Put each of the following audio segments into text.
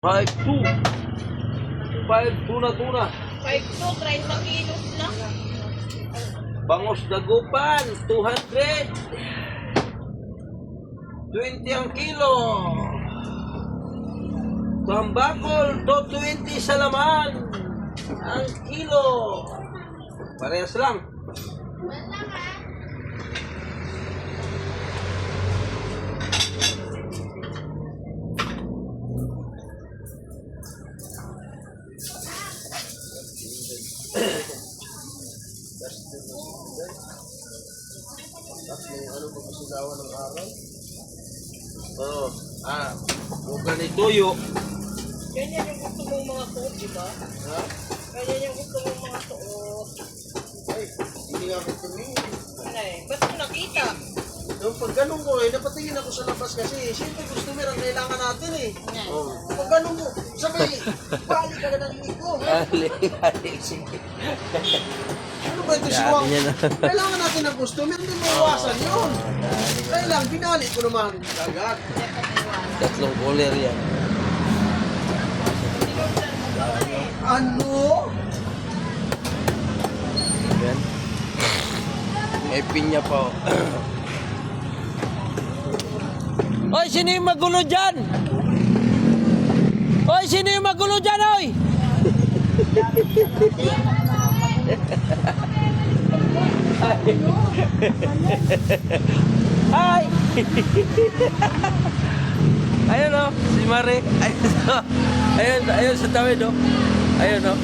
5-2. 5-2 na tuna. 5 to 30 kilos lang. Bangos dagupan, 200. 20 ang kilo. Tambakol, 220 sa laman. Ang kilo. Parehas lang. Ano ba masilawan ng araw? Huwag ka ni Tuyo. Ganyan yung gusto mong mga tuot, di ba? Ha? Ganyan yung gusto mong mga tuot. Ay, hindi nga ako tumingin. Ay, ba't mo nakita? Yung pag ganun ko napatingin ako sa labas kasi siyempre customer ang kailangan natin eh. Oh. Pag ganun ko, sabi, balik ka na ng ko. Balik, sige. Ano ba ito siwang? Kailangan natin ng customer, hindi maiwasan yun. Kailang, binalik ko naman agad. Tatlong cooler yan. Ano? Yan. May pinya pa. Oy, sino yung magulo dyan? Oy, sino yung magulo dyan, oy? Hi! Ayun o, si Mare. Ayun sa tawid o. Ayun o.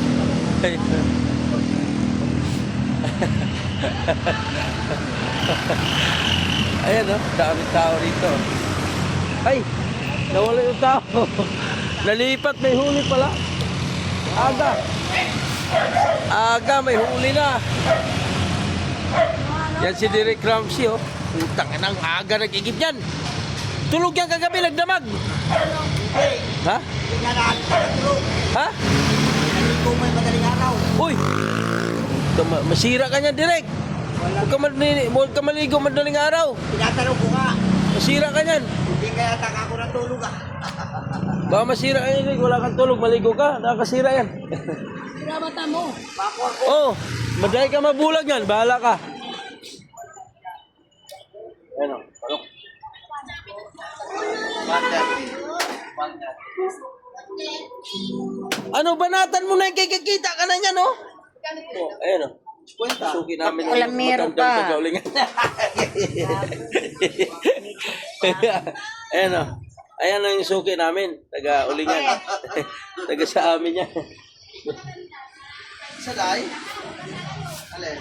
Ayun o, dami tao rito. Ay, nawala yung tao. Nalipat, may huli pala. Aga, may huli na. Yan si Derek Ramsey, oh. Utang ng aga nag-igip yan. Tulog yan kagabi, nagdamag. Ha? Ha? Kung may madaling araw. Uy! Masira ka niyan, Derek. Huwag ka maligo madaling araw. Tinatanong ko nga. Masira ka niyan. Hindi kaya taka ko natulog ah. Baka masira ka niyan, wala kang tulog, maligo ka. Nakakasira yan. Pinamata mo. Bakor ko. Oh, madali ka mabulag yan. Bahala ka. Ano? Palok. Ano, banatan mo na yung kikikita ka na niyan, oh? Oh, ayan, oh. Suki namin yung Alamero matandang pa. tagaulingan. Ayan, oh. Ayan ang yung suki namin. Taga-ulingan. Taga sa amin yan. Sa day? Alin?